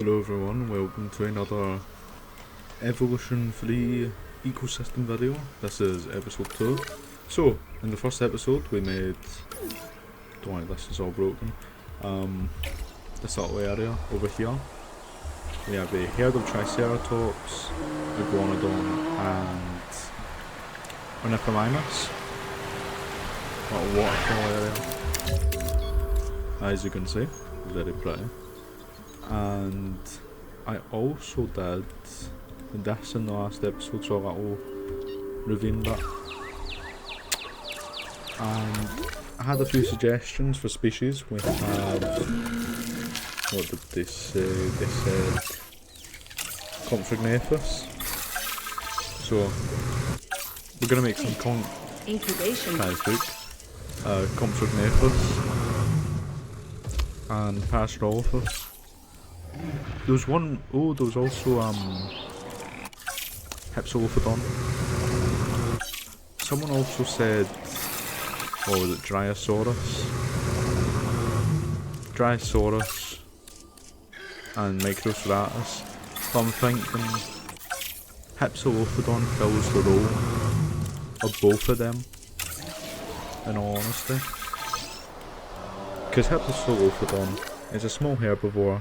Hello everyone, welcome to another evolution free ecosystem video. This is episode 2. So, in the first episode we made, don't worry, this is all broken, this little area over here. We have a herd of triceratops, iguanodon and ornithomimus. Little waterfall area. As you can see, very pretty. And I also did this in the last episode, so a little ravine bit. And I had a few suggestions for species. We had, what did they say? They said Compsognathus. So we're gonna make some incubation. Compsognathus and Pastorolophus. There was one, there was also Hypsilophodon. Someone also said, was it Dryosaurus? Dryosaurus and Microceratus. But I'm thinking Hypsilophodon fills the role of both of them, in all honesty. Because Hypsilophodon is a small herbivore,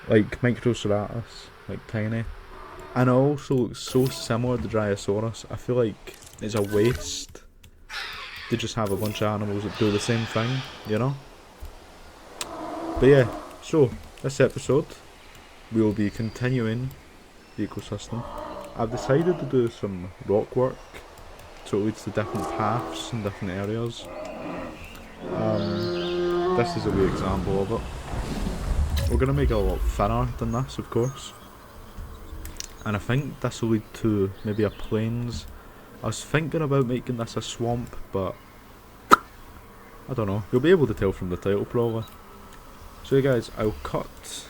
like Microceratus, like tiny, and it also looks so similar to Dryosaurus. I feel like it's a waste to just have a bunch of animals that do the same thing, you know? But yeah, so this episode we'll be continuing the ecosystem. I've decided to do some rock work, so it leads to different paths in different areas. This is a wee example of it. We're going to make it a lot thinner than this, of course. And I think this will lead to maybe a plains. I was thinking about making this a swamp, but I don't know. You'll be able to tell from the title probably. So yeah guys, I'll cut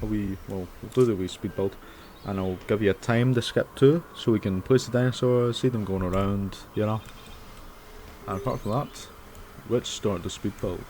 a wee, we'll do the wee speed build. And I'll give you a time to skip to, so we can place the dinosaurs, see them going around, you know. And apart from that, let's start the speed build.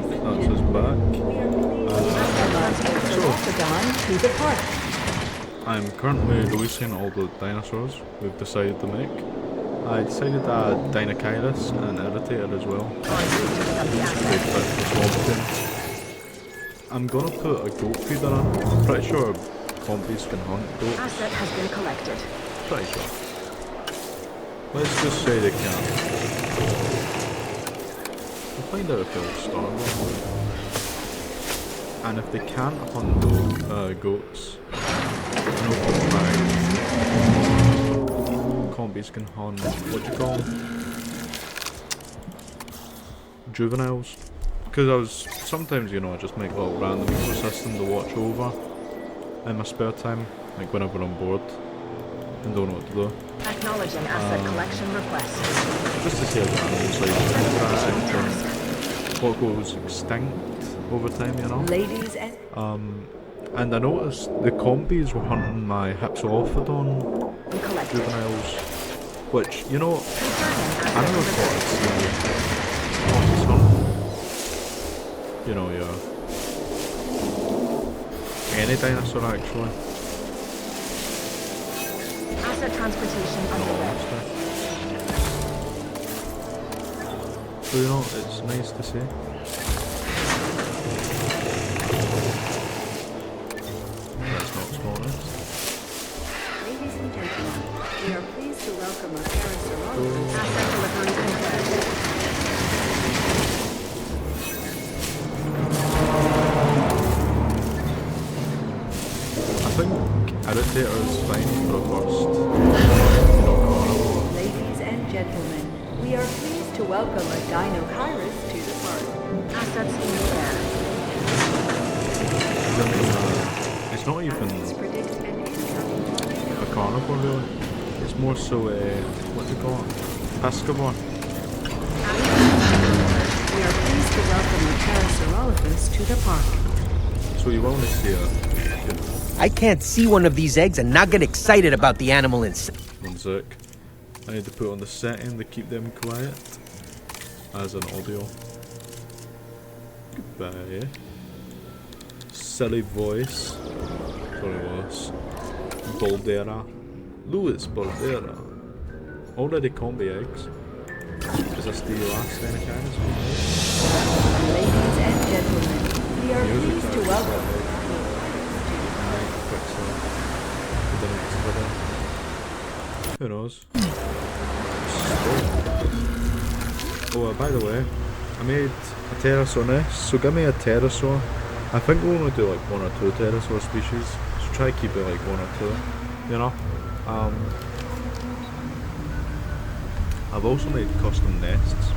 joke, that's his back. I'm currently releasing all the dinosaurs we've decided to make. I decided to add Dinocheirus and Irritator as well. Great fit for swampy. I'm gonna put a goat feeder in. I'm pretty sure zombies can hunt goats. Asset has been collected. Pretty sure. Let's just say they can. We'll find out if they'll starve. And if they can't hunt goats, no problem. Combies can hunt, what do you call them? Juveniles. Because sometimes, you know, I just make a little random ecosystem to watch over in my spare time, like whenever I'm bored and don't know what to do. Acknowledging asset collection request. Just to see if animals like interact and what goes extinct over time, you know. Ladies and and I noticed the combies were hunting my Hypsilophodon juveniles, which, you know, I never thought I'd see hunt, you know, yeah. Any dinosaur actually. Asset transportation underway. So, you know, it's nice to see. That's not smallest. Ladies and gentlemen, we are pleased to welcome a Dinosaur. Asset delivery confirmed. I think Irritator is fine for a first. Ladies and gentlemen, we are pleased to welcome a Dinocheirus to the park. Assets in the air. It's not even Predict an incoming. a carnivore really. It's more so a, what do you call it? Pescivore. We are pleased to welcome a Parasaurolophus to the park. So you only see a, I can't see one of these eggs and not get excited about the animal inside. one sec. I need to put on the setting to keep them quiet. As an audio. Goodbye. Silly voice. Sorry, was Boldera. Louis Boldera. Already combi eggs. Is this the last Dinocheirus? Ladies and gentlemen, we are pleased to welcome. Who knows? Oh, by the way, I made a pterosaur nest, so give me a pterosaur. I think we'll only do like 1 or 2 pterosaur species, so try to keep it like 1 or 2, you know? I've also made custom nests,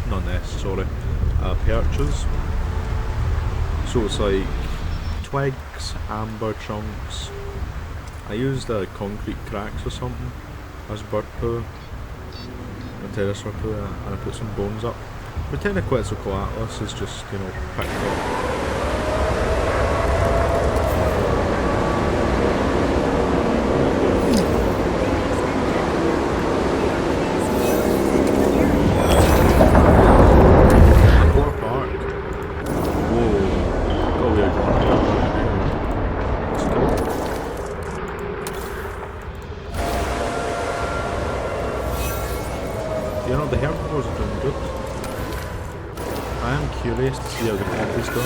not nests, sorry, perches. So it's like twigs, amber chunks. I used concrete cracks or something as bird poo, or pterosaur poo, and I put some bones up. Pretend Quetzalcoatlus is just, you know, picked up. You know, the herbivores are doing good. I am curious to see how the combies go.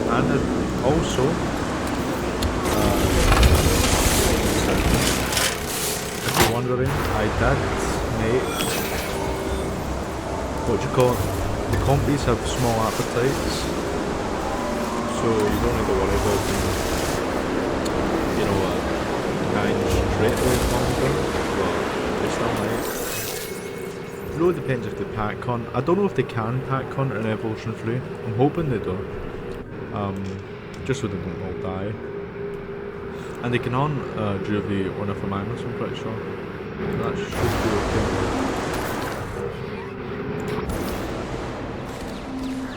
And also, if you're wondering, I did make, what do you call it? The combies have small appetites, so you don't need to worry about them, you know, dying straight away from them. It really depends if they pack hunt. I don't know if they can pack hunt in Evolution 3. I'm hoping they do. Just so they don't all die. And they can hunt Juvie or Nymphomachus, I'm pretty sure. That should be okay.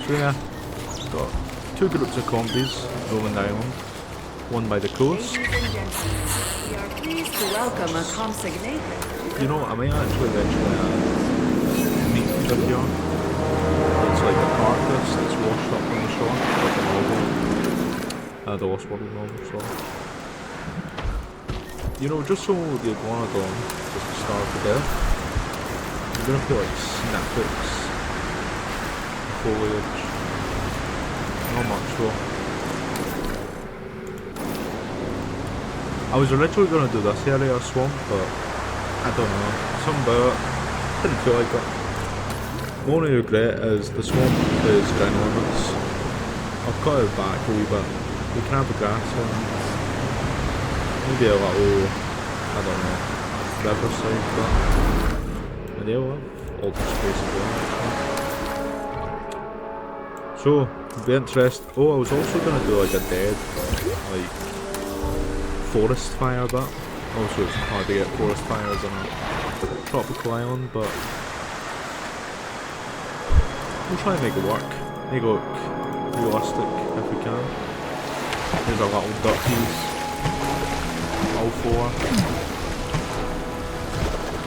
So yeah, got 2 groups of combies roaming the island. One by the coast. Ladies and gentlemen, we are pleased to welcome a consignate. You know, I may actually eventually add meat to the yard. It's like a carcass that's washed up on the shore, like a novel. The Lost World novel, sorry. You know, just so the iguanodon doesn't starve to death, I'm gonna put like snippets of foliage. Not much though. I was originally gonna do this area of swamp, but I don't know. Something about it didn't feel like it. My only regret is the swamp is ginormous. I've cut it back a wee bit. We can have the grass on. Maybe a little, I don't know, riverside, but they'll have all the space as well. So, be interested. Oh, I was also gonna do like a dead, like, forest fire bit. Also, it's hard to get forest fires on a tropical island, but we'll try and make it work. Make it look realistic if we can. There's a little duckies. All four.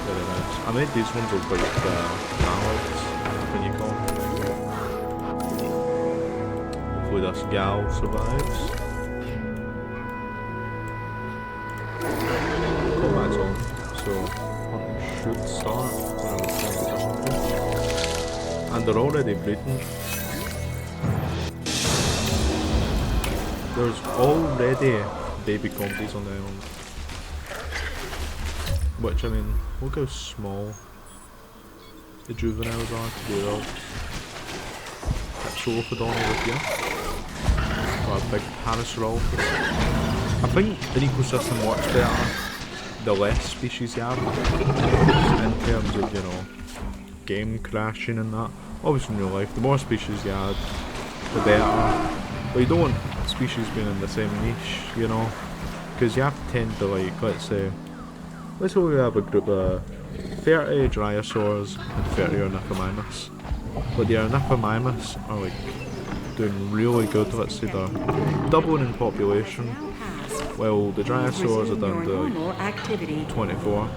Very nice. I made these ones look like mallards, when you call them. Hopefully this gal survives. Combat's on, so hunting should start when I was 100. And they're already breeding. There's already baby compies on the island. Which, I mean, look how small the juveniles are to be real. Pteropodon over here. Or a big Parasaurolophus. I think an ecosystem works better the less species you have. In terms of, you know, game crashing and that. Obviously in real life, the more species you add, the better. But you don't want species being in the same niche, you know, because you have to tend to, like, let's say we have a group of 30 Dinosaurs and 30 Ornithomimus, but the Ornithomimus are like doing really good. Let's say they're doubling in population, while the Dinosaurs are down to like 24.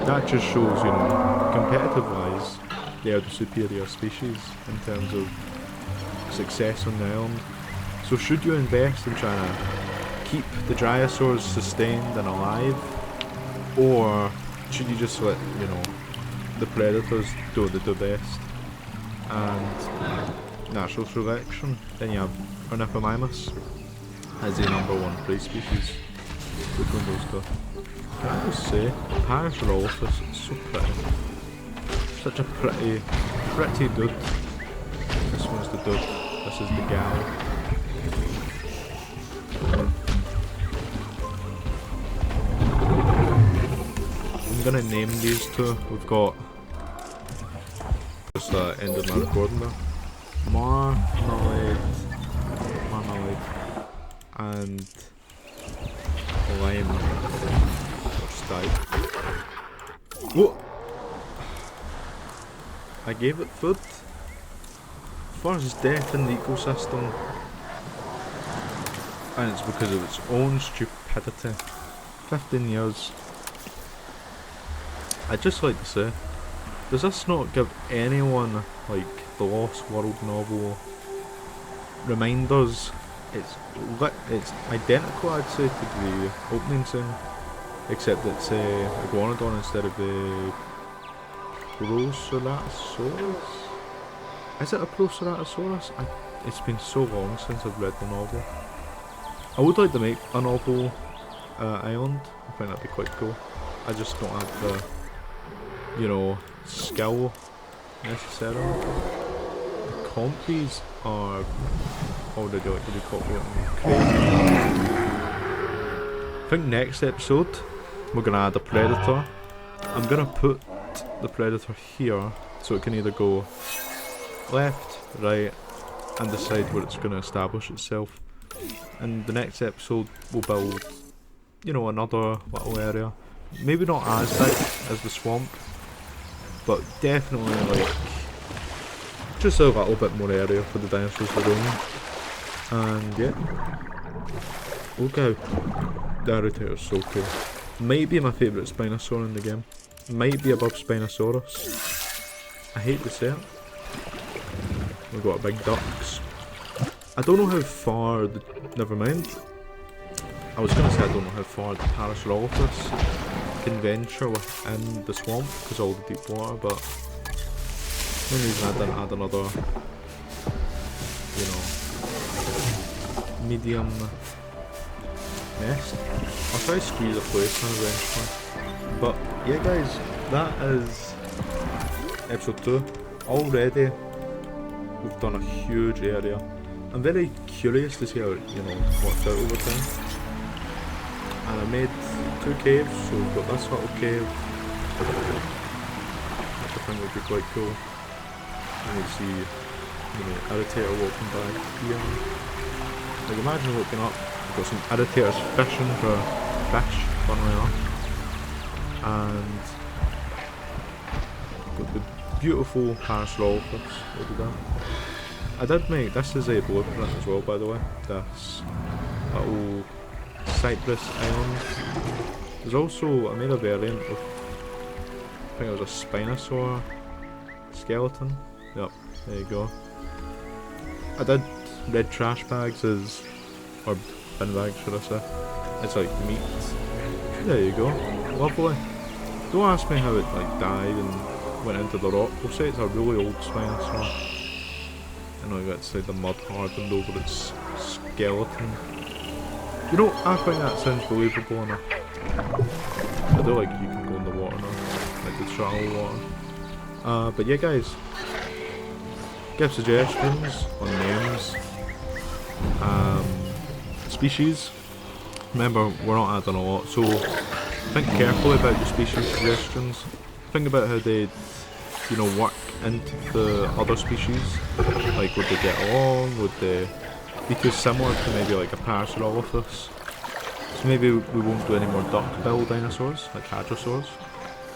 That just shows, you know, competitive wise, they are the superior species in terms of success on the island. So should you invest in trying to keep the Dinosaurs sustained and alive, or should you just let, you know, the predators do what they do best and natural selection? Then you have Ornithomimus as the #1 prey species. Which one those two? Can I just say, Parasaurolophus is so pretty. Such a pretty dude. This one's the dude. This is the gal. I'm gonna name these two. We've got just ended my recording there. Marmalade, and lime. Just died. What? I gave it food. First death in the ecosystem. And it's because of its own stupidity. 15 years. I'd just like to say, does this not give anyone, like, the Lost World novel reminders? It's identical, I'd say, to the opening scene, except it's a iguanodon instead of the Proceratosaurus? Is it a Proceratosaurus? It's been so long since I've read the novel. I would like to make a novel island. I think that'd be quite cool. I just don't have the, you know, skill necessarily. The compies are already like to do copy on crazy. I think next episode we're gonna add a predator. I'm gonna put the predator here so it can either go left, right, and decide where it's gonna establish itself. And the next episode we'll build, you know, another little area. Maybe not as big as the swamp, but definitely like just a little bit more area for the dinosaurs to roam. And yeah, look how the irritator is so cool. Might be my favourite Spinosaur in the game. Might be above Spinosaurus. I hate to say it. We've got big ducks. I don't know how far the... Never mind. I was going to say I don't know how far the Parasaurolophus can venture within the swamp because all the deep water, but main reason I didn't add another, you know, medium nest. I'll try to squeeze a place in eventually. But yeah guys, that is episode 2. Already we've done a huge area. I'm very curious to see how it, you know, works out over time. And I made 2 caves, so we've got this little cave, which I think would be quite cool. And you see, you know, irritator walking by here. Like imagine looking up, we've got some irritators fishing for fish, funnily enough. And got the beautiful Parasaurolophus over there. I did make, this is a blueprint as well by the way, this little cypress island. There's also, I made a variant of, I think it was a Spinosaur skeleton. Yep, there you go. I did red trash bags as, or bin bags should I say. It's like meat. There you go, lovely. Don't ask me how it like died and went into the rock. We'll say it's a really old Spinosaur. I know you got to say the mud hardened over its skeleton. You know, I think that sounds believable enough. I do like you can go in the water now, like the shallow water. But yeah guys, give suggestions on names, species. Remember, we're not adding a lot, so think carefully about your species suggestions. Think about how they, you know, work into the other species. Like, would they get along? Would they be too similar to maybe like a Parasaurolophus? So maybe we won't do any more duck-bill dinosaurs, like hadrosaurs.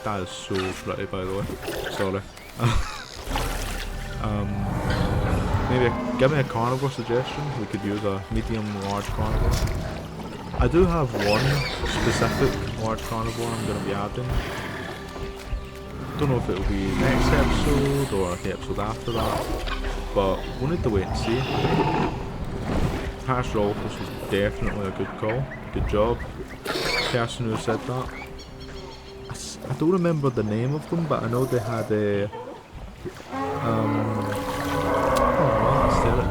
That is so pretty, by the way. Sorry. Maybe give me a carnivore suggestion. We could use a medium-large carnivore. I do have one specific large carnivore I'm going to be adding. Don't know if it'll be next episode or the episode after that, but we'll need to wait and see. Parasaurolophus was definitely a good call. Good job. Person who said that. I don't remember the name of them, but I know they had a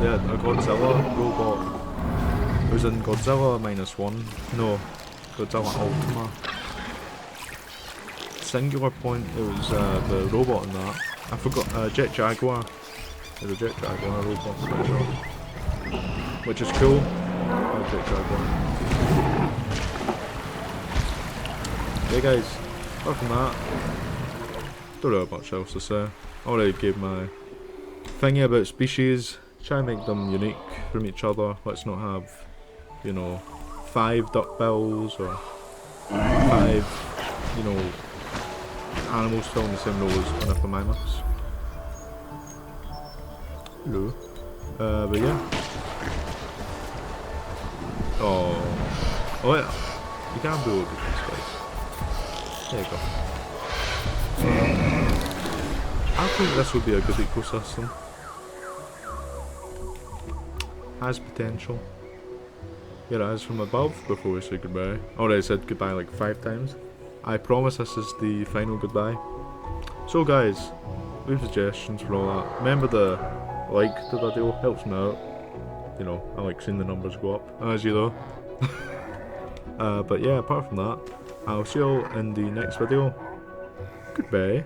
a Godzilla robot. It was in Godzilla -1. No, Godzilla Ultima. Singular Point, it was the robot in that. I forgot, Jet Jaguar. There's a Jet Jaguar robot, I'm pretty sure. Which is cool. Jet Jaguar. Yeah guys, apart from that, don't really have much else to say. I already gave my thingy about species. Try and make them unique from each other. Let's not have, you know, 5 duckbills or 5, you know, animals filling the same row as Anaphamimus. Hello. But yeah. Oh yeah. You can't do it with this guys. There you go. I think this would be a good ecosystem. Has potential. Here it is from above before we say goodbye. Already said goodbye like 5 times. I promise this is the final goodbye. So guys, leave suggestions for all that. Remember to like the video, helps me out. You know, I like seeing the numbers go up, as you know. But yeah, apart from that, I'll see you all in the next video. Goodbye.